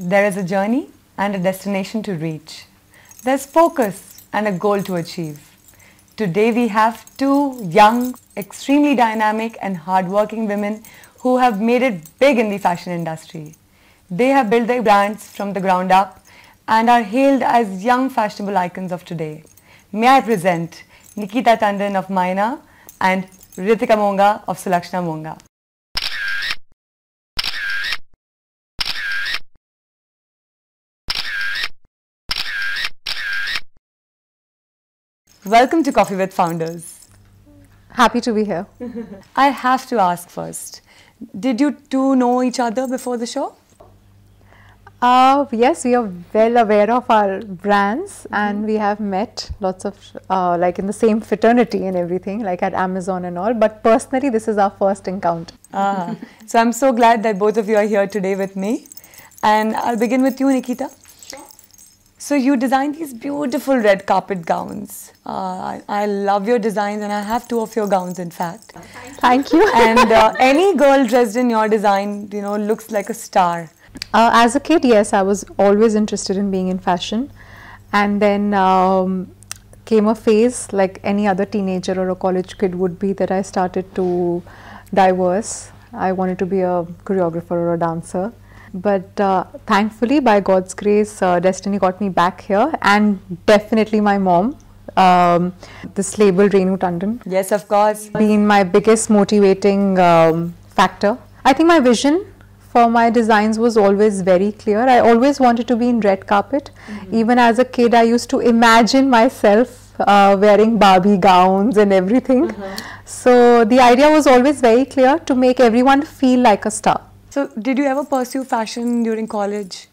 There is a journey and a destination to reach. There's focus and a goal to achieve. Today we have two young, extremely dynamic and hardworking women who have made it big in the fashion industry. They have built their brands from the ground up and are hailed as young fashionable icons of today. May I present Nikhita Tandon of Mynah and Ritika Monga of Sulakshana Monga. Welcome to Coffee with Founders. Happy to be here. I have to ask first, did you two know each other before the show? Yes, we are well aware of our brands and we have met lots of like in the same fraternity and everything, like at Amazon and all, but personally this is our first encounter. So I'm so glad that both of you are here today with me, and I'll begin with you, Nikhita. So you designed these beautiful red carpet gowns. I love your designs and I have two of your gowns in fact. Thank you. And any girl dressed in your design, you know, looks like a star. As a kid, yes, I was always interested in being in fashion, and then came a phase like any other teenager or a college kid would be that I started to diverse. I wanted to be a choreographer or a dancer. But thankfully, by God's grace, destiny got me back here, and definitely my mom, this label Tandon. Yes, of course. Been my biggest motivating factor. I think my vision for my designs was always very clear. I always wanted to be in red carpet. Even as a kid, I used to imagine myself wearing Barbie gowns and everything. So the idea was always very clear, to make everyone feel like a star. So, did you ever pursue fashion during college?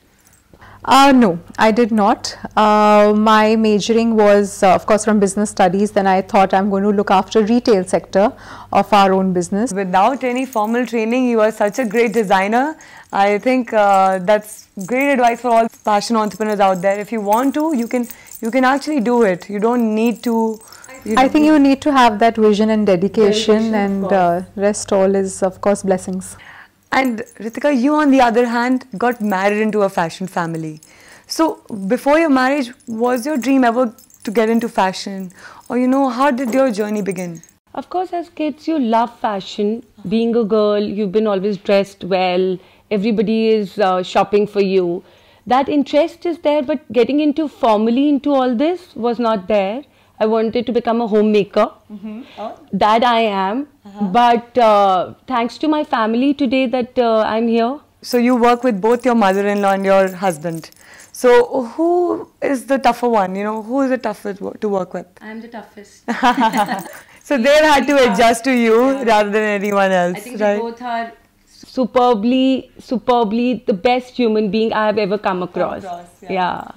No, I did not. My majoring was, of course, from business studies. Then I thought I'm going to look after retail sector of our own business. Without any formal training, you are such a great designer. I think that's great advice for all fashion entrepreneurs out there. If you want to, you can actually do it. You don't need to. I think you need to have that vision and dedication, and rest all is, of course, blessings. And Ritika, you on the other hand got married into a fashion family. So before your marriage, was your dream ever to get into fashion? Or you know, how did your journey begin? Of course, as kids, you love fashion. Being a girl, you've been always dressed well. Everybody is shopping for you. That interest is there, but getting into formally into all this was not there. I wanted to become a homemaker. That I am. But thanks to my family today that I'm here. So you work with both your mother-in-law and your husband. So who is the tougher one? You know, who is the toughest to work with? I'm the toughest. So they've had to adjust to you rather than anyone else. I think they both are superbly the best human being I have ever come across. Yeah.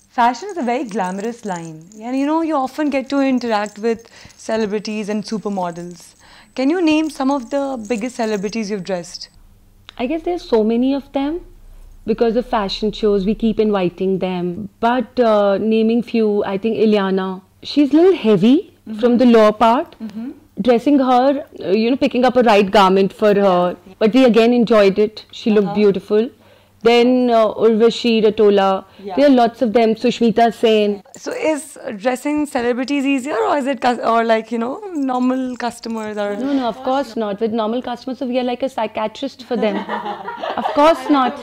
Fashion is a very glamorous line, and you know, you often get to interact with celebrities and supermodels. Can you name some of the biggest celebrities you've dressed? I guess there's so many of them. Because of fashion shows, we keep inviting them. But naming few, I think Ileana, she's a little heavy from the lower part. Dressing her, you know, picking up a right garment for her. But we again enjoyed it. She looked beautiful. Then Urvashi, Ratola, there are lots of them, Sushmita Sen. So is dressing celebrities easier, or is it, or like, you know, normal customers? Or No, of course not. With normal customers, so we are like a psychiatrist for them. Of course not.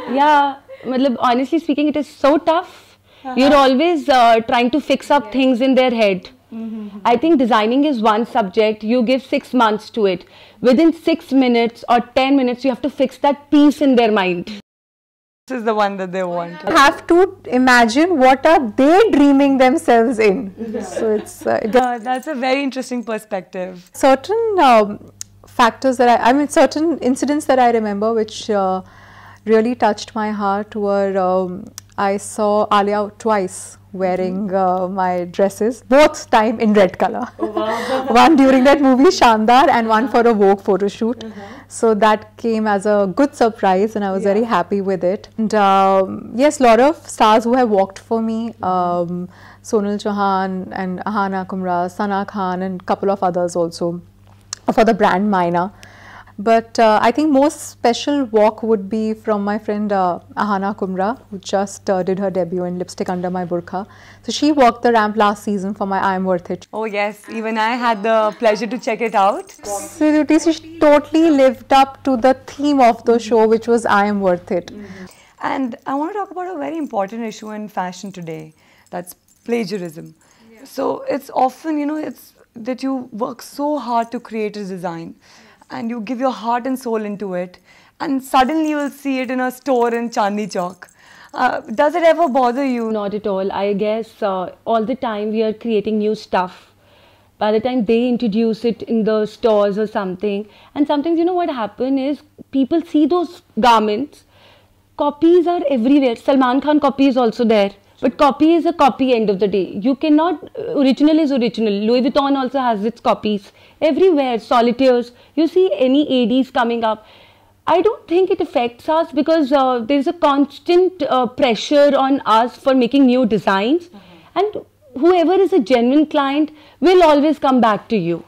Yeah, honestly speaking, it is so tough. You're always trying to fix up things in their head. I think designing is one subject. You give 6 months to it. Within 6 minutes or 10 minutes, you have to fix that piece in their mind. This is the one that they want. Have to imagine what are they dreaming themselves in. So it's that's a very interesting perspective. Certain factors that I mean, certain incidents that I remember which really touched my heart were I saw Alia twice wearing my dresses, both time in red color. Oh, wow. One during that movie Shandar and one for a Vogue photo shoot. So that came as a good surprise and I was very happy with it. And yes, a lot of stars who have walked for me, Sonal Chauhan and Ahana Kumra, Sana Khan and couple of others also for the brand Mynah. But I think most special walk would be from my friend Ahana Kumra, who just did her debut in Lipstick Under My Burqa. So she walked the ramp last season for my I Am Worth It. Oh yes, even I had the pleasure to check it out. Absolutely, so she totally lived up to the theme of the show, which was I Am Worth It. And I want to talk about a very important issue in fashion today, that's plagiarism. So it's often, it's that you work so hard to create a design and you give your heart and soul into it, and suddenly you will see it in a store in Chandni Chowk. Does it ever bother you? Not at all. I guess all the time we are creating new stuff. By the time they introduce it in the stores or something, and sometimes what happen is people see those garments, copies are everywhere. Salman Khan copy is also there. But copy is a copy end of the day. You cannot, original is original. Louis Vuitton also has its copies. Everywhere, solitaires, you see any ADs coming up. I don't think it affects us because there's a constant pressure on us for making new designs. And whoever is a genuine client will always come back to you.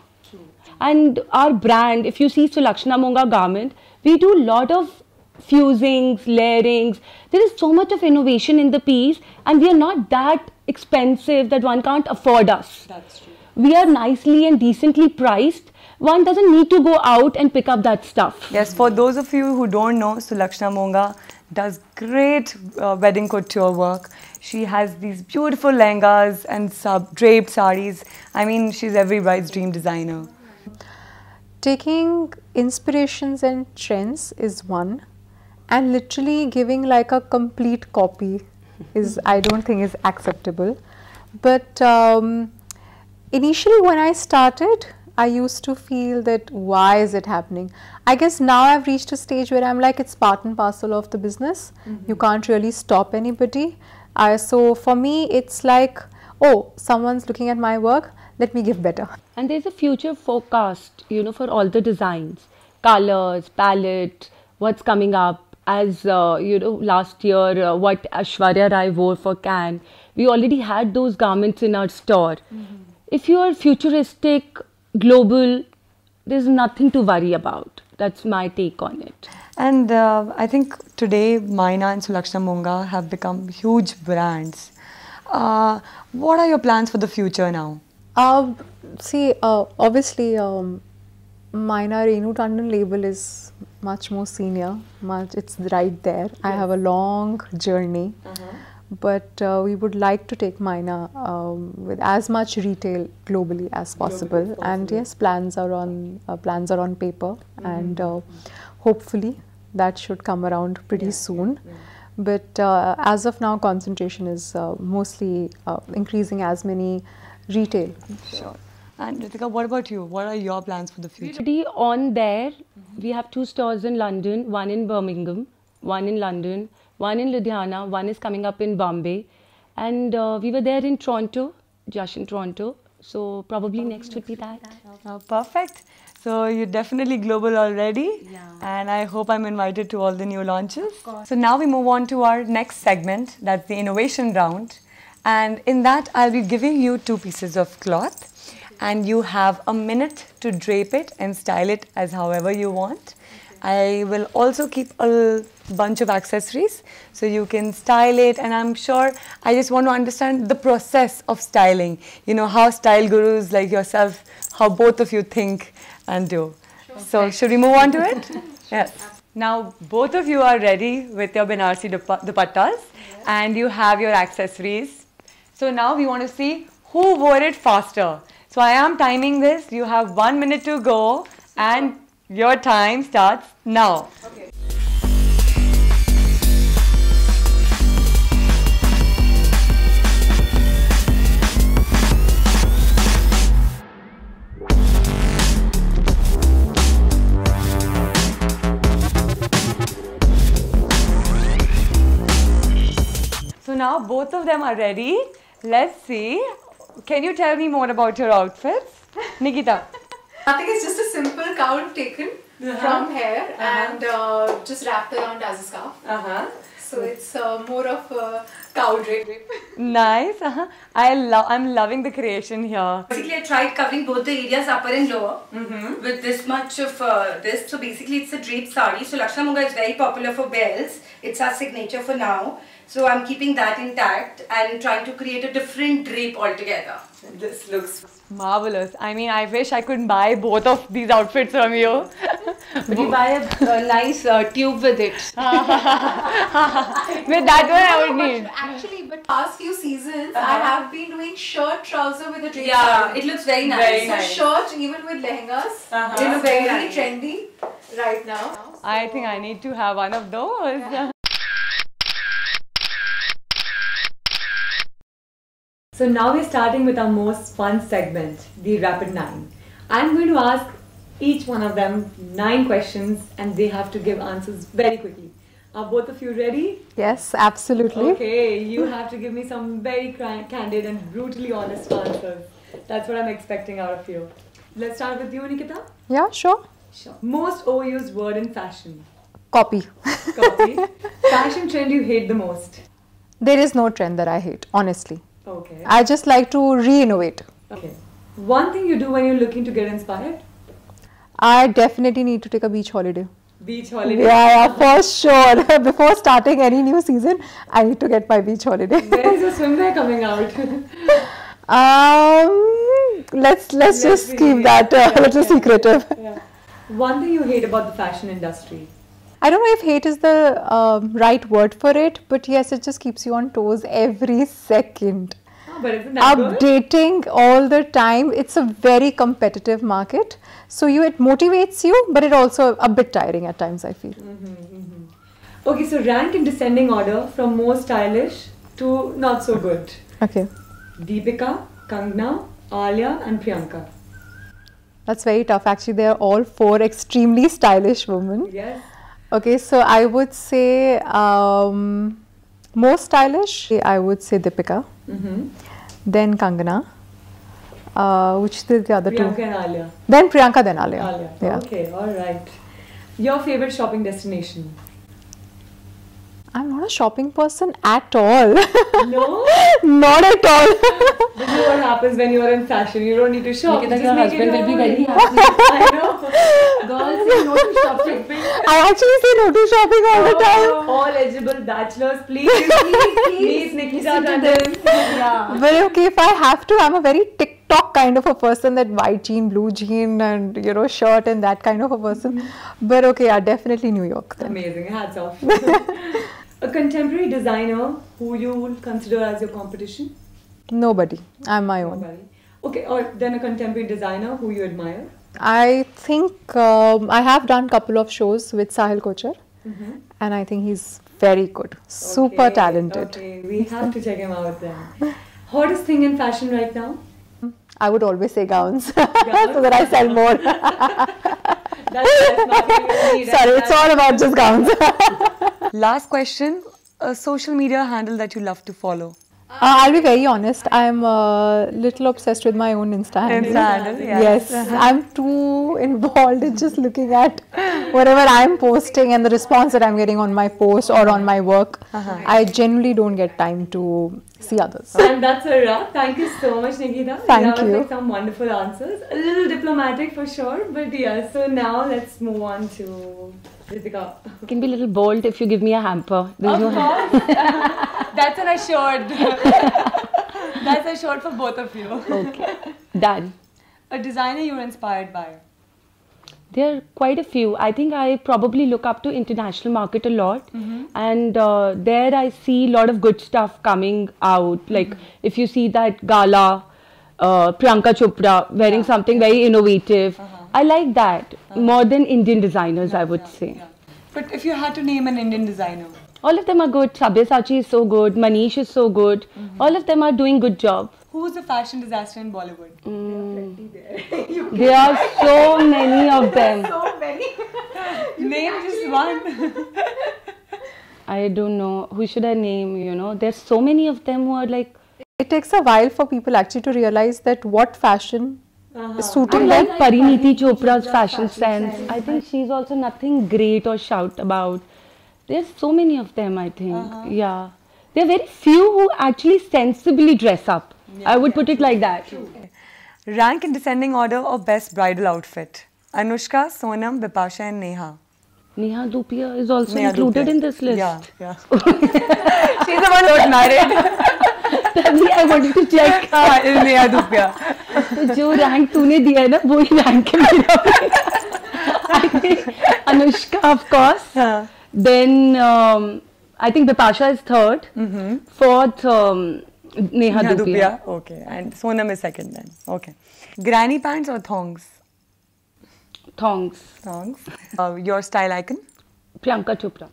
And our brand, if you see Sulakshana Monga garment, we do a lot of fusings, layerings. There is so much of innovation in the piece, and we are not that expensive that one can't afford us. That's true. We are nicely and decently priced. One doesn't need to go out and pick up that stuff. Yes, for those of you who don't know, Sulakshana Monga does great wedding couture work. She has these beautiful lehengas and draped sarees. I mean, she's every bride's dream designer. Taking inspirations and trends is one, and literally giving like a complete copy is, I don't think, is acceptable. But initially when I started, I used to feel that why is it happening? I guess now I've reached a stage where I'm like, it's part and parcel of the business. You can't really stop anybody. So for me, it's like, oh, someone's looking at my work, let me give better. And there's a future forecast, for all the designs, colors, palette, what's coming up. As last year, what Aishwarya Rai wore for Cannes, we already had those garments in our store. If you are futuristic, global, there's nothing to worry about. That's my take on it. And I think today Mynah and Sulakshana Monga have become huge brands. What are your plans for the future now? See, obviously, Mynah Tandon label is much more senior. It's right there. Yes. I have a long journey, but we would like to take Mynah with as much retail globally as possible. And yes, plans are on paper, and hopefully that should come around pretty soon. But as of now, concentration is mostly increasing as many retail. Sure. And Ritika, what about you? What are your plans for the future? Already on there, we have 2 stores in London, one in Birmingham, one in London, one in Ludhiana, one is coming up in Bombay. And we were there in Toronto, Josh in Toronto. So probably next would be that. Perfect. So you're definitely global already. Yeah. And I hope I'm invited to all the new launches. So now we move on to our next segment, that's the innovation round. And in that, I'll be giving you 2 pieces of cloth. And you have a minute to drape it and style it as however you want. I will also keep a bunch of accessories so you can style it, and I'm sure I just want to understand the process of styling. How style gurus like yourself, how both of you think and do. Sure. So should we move on to it? Yes. Now both of you are ready with your Banarsi dupattas and you have your accessories. So now we want to see who wore it faster. So I am timing this. You have 1 minute to go and your time starts now. Okay. So now both of them are ready. Let's see. Can you tell me more about your outfits? Nikhita. I think it's just a simple gown taken from here and just wrapped around as a scarf. So it's more of a cow drape. Nice. I'm loving the creation here. Basically, I tried covering both the areas, upper and lower, with this much of this. So basically, it's a draped sari. So Sulakshana Monga is very popular for bells. It's our signature for now. So I'm keeping that intact and trying to create a different drape altogether. This looks marvelous. I mean, I wish I could buy both of these outfits from you. But you buy a nice tube with it. With that one I would need. Actually, but past few seasons, I have been doing shirt, trouser with a draped Yeah, sari. it looks very nice. Very So nice. shirt, even with lehengas, They look very very nice. trendy right now. I think I need to have one of those. So now we're starting with our most fun segment, the Rapid 9. I'm going to ask each one of them 9 questions and they have to give answers very quickly. Are both of you ready? Yes, absolutely. Okay, you have to give me some very candid and brutally honest answers. That's what I'm expecting out of you. Let's start with you, Nikhita. Yeah, sure. Sure. Most overused word in fashion. Copy. Copy. Fashion trend you hate the most. There is no trend that I hate, honestly. Okay. I just like to re-innovate. Okay. One thing you do when you're looking to get inspired? I definitely need to take a beach holiday. Beach holiday. Yeah, for sure. Before starting any new season, I need to get my beach holiday. Where is your swimwear coming out? Let's just see. keep that a little secretive. Yeah. One thing you hate about the fashion industry. I don't know if hate is the right word for it, but yes, it just keeps you on toes every second. Oh, but isn't that good? Updating all the time. It's a very competitive market. So it motivates you, but it also a bit tiring at times, I feel. Okay, so rank in descending order from most stylish to not so good. Okay. Deepika, Kangna, Alia and Priyanka. That's very tough. Actually, they are all 4 extremely stylish women. Yes. Okay, so I would say most stylish, I would say Deepika. Then Kangana. Which is the other Priyanka two? and Alia. Then Priyanka, then Alia. Alia. Yeah. Okay, alright. Your favorite shopping destination? I'm not a shopping person at all. No? Not at all. This is what happens when you're in fashion. You don't need to shop. Nikita, Just your make it husband will be your very own. happy. I know. Girls say no to shopping. I actually say no to shopping all the time. All eligible bachelors, please meet Nikhita Tandon. Yeah. But okay, if I have to, I'm a very TikTok kind of a person, that white jean, blue jean and shirt and that kind of a person. But okay, yeah, definitely New York then. Amazing, hats off. A contemporary designer who you would consider as your competition? Nobody. I'm my own. Nobody. Okay, or then a contemporary designer who you admire? I think I have done couple of shows with Sahil Kochar and I think he's very good. Super Okay, talented. Okay, we have to check him out then. Hottest thing in fashion right now? I would always say gowns so that I sell more. That's marketing you need. Sorry, it's all about just gowns. Last question. A social media handle that you love to follow? I'll be very honest. I'm a little obsessed with my own Insta handle. Insta handle, yeah. Yes, I'm too involved in just looking at whatever I'm posting and the response that I'm getting on my post or on my work. I generally don't get time to see others. And that's a wrap. Thank you so much, Nikhita. Thank That was you. like some wonderful answers. A little diplomatic for sure, but yeah. So now let's move on to Ritika. It can be a little bold if you give me a hamper. There's no hamper. That's an assured. That's assured for both of you. Okay. Done. A designer you're inspired by? There are quite a few. I think I probably look up to international market a lot, and there I see a lot of good stuff coming out. Like if you see that gala, Priyanka Chopra wearing something very innovative. I like that more than Indian designers, I would say. But if you had to name an Indian designer? All of them are good. Sabyasachi is so good. Manish is so good. All of them are doing good job. Who's the fashion disaster in Bollywood? There are so many of them. So many. Name just one. I don't know. Who should I name? There's so many of them who are like. It takes a while for people actually to realize that what fashion is I suiting like them. Pariniti Chopra's fashion sense. I think she's also nothing great or shout about. There's so many of them, I think. Yeah. there are very few who actually sensibly dress up. I would put it like that. Rank in descending order of best bridal outfit. Anushka, Sonam, Bipasha and Neha. Neha Dhupia is also Neha included Dhupia. in this list. Yeah. She's the one who got married. I wanted to check. Is Neha Dhupia. तो जो rank तूने दिया है ना वही rank है मेरा भी. I think Anushka of course. Then I think Bipasha is third. Fourth Neha Dhupia. Okay, and Sonam is second then. Okay. Granny pants or thongs? Thongs. Thongs. Your style icon? Priyanka Chopra.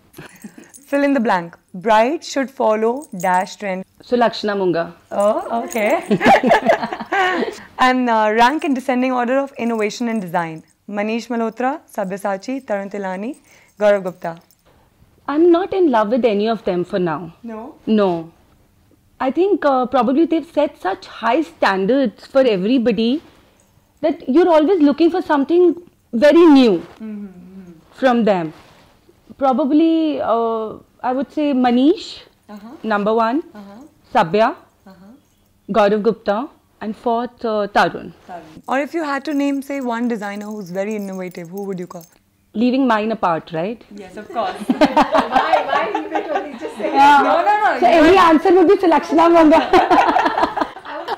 Fill in the blank. Bride should follow dash trend. Sulakshana Monga. Oh, okay. And rank in descending order of innovation and design. Manish Malhotra, Sabyasachi, Tarun Tilani, Gaurav Gupta. I'm not in love with any of them for now. No? No. I think probably they've set such high standards for everybody that you're always looking for something very new from them. Probably I would say Manish, number one, Sabya, Gaurav Gupta, and fourth Tarun. Or if you had to name, say, one designer who's very innovative, who would you call? Leaving mine apart, right? Yes, of course. Why leave it only? Just say No. So every answer would be Sulakshana Monga.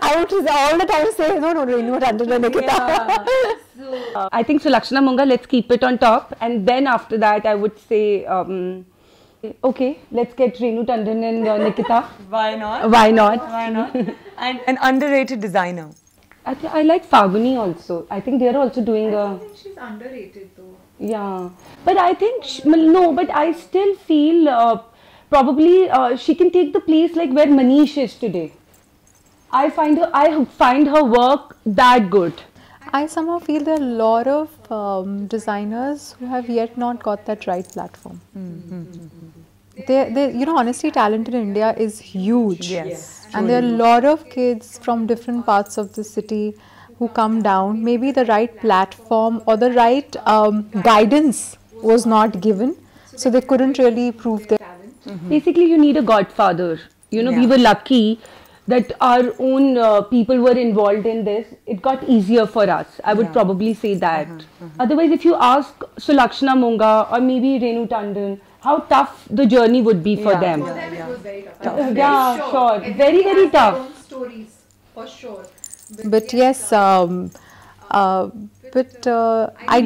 I would all the time say, no, Renu, Tandon and Nikhita. I think Sulakshana Monga, let's keep it on top. And then after that, I would say, okay, let's get Renu Tandon and Nikhita. Why not? Why not? Why not? And an underrated designer. I like Faguni also. I think they're also doing I think she's underrated though. Yeah. But I think, no, but I still feel probably she can take the place like where Manish is today. I find her work that good. I somehow feel there are a lot of designers who have yet not got that right platform. They, honestly, talent in India is huge. Yes. And there are a lot of kids from different parts of the city who come down. Maybe the right platform or the right guidance was not given, so they couldn't really prove their talent. Basically, you need a godfather. We were lucky that our own people were involved in this. It got easier for us. I would probably say that. Otherwise, if you ask Sulakshana Monga or maybe Renu Tandon, how tough the journey would be for them. For them it was very tough. Yeah, sure. Very, very tough. Stories, for sure. But yes, I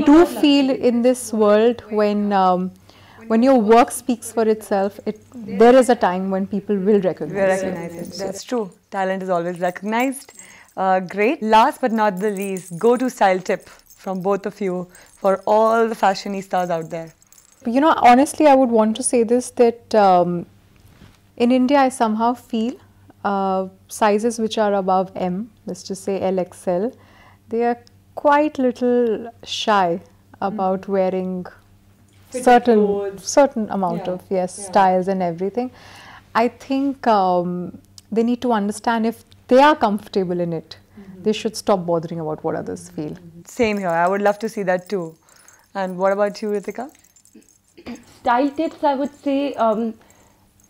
do feel in this world when your work speaks for itself, there is a time when people will recognize it. That's true. Talent is always recognized. Great. Last but not the least, go-to style tip from both of you for all the fashionistas out there. Honestly, I would want to say this, that in India, I somehow feel sizes which are above M, let's just say LXL, they are quite little shy about wearing certain amount of styles and everything. I think they need to understand if they are comfortable in it, they should stop bothering about what others feel. Same here. I would love to see that too. And what about you, Ritika? Style tips, I would say,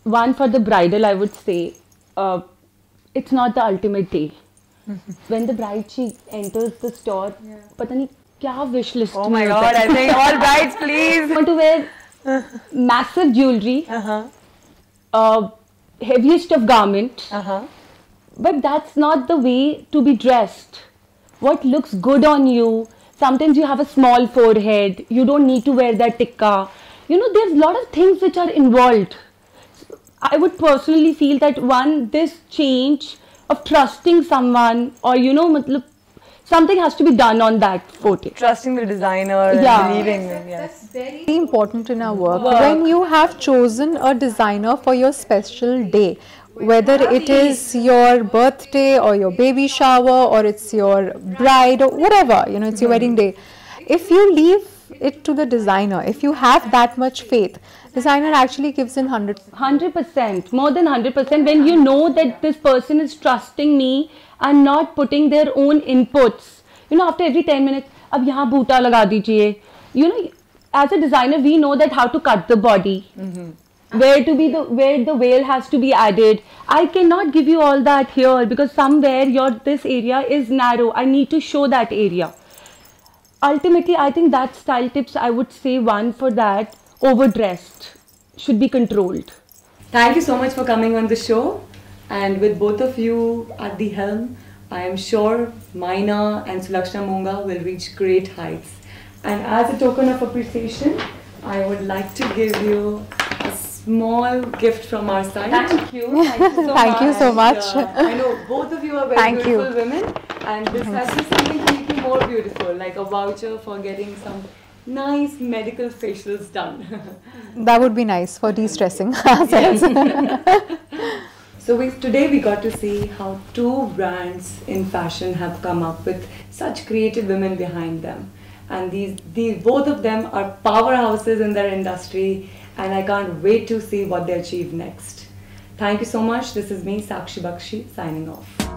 one for the bridal, I would say, it's not the ultimate day. When the bride, she enters the store, pata nahi kya wish list. Oh my God, I think all brides, please. I want to wear massive jewelry, heaviest of garment, but that's not the way to be dressed. What looks good on you, sometimes you have a small forehead, you don't need to wear that tikka. There's a lot of things which are involved. I would personally feel that this change of trusting someone or, something has to be done on that photo. Trusting the designer and believing in That's very important in our work. When you have chosen a designer for your special day, whether it is your birthday or your baby shower or it's your bride or whatever, it's your wedding day. If you leave it to the designer, if you have that much faith, designer actually gives in 100%, more than 100%, when you know that this person is trusting me and not putting their own inputs. After every 10 minutes, ab yahan boota laga dijiye. As a designer, we know that how to cut the body. where the veil has to be added. I cannot give you all that here because somewhere this area is narrow. I need to show that area. Ultimately, I think that style tips, I would say one for that, overdressed, should be controlled. Thank you so much for coming on the show. And with both of you at the helm, I am sure Mynah and Sulakshana Monga will reach great heights. And as a token of appreciation, I would like to give you a small gift from our side. Thank you. Thank you so much. Thank you so much. I know both of you are very Thank you. beautiful women, and this has just something to make you more beautiful, like a voucher for getting some nice medical facials done. That would be nice for de-stressing. So today we got to see how two brands in fashion have come up with such creative women behind them. And these both of them are powerhouses in their industry, and I can't wait to see what they achieve next. Thank you so much. This is me, Sakshi Bakshi, signing off.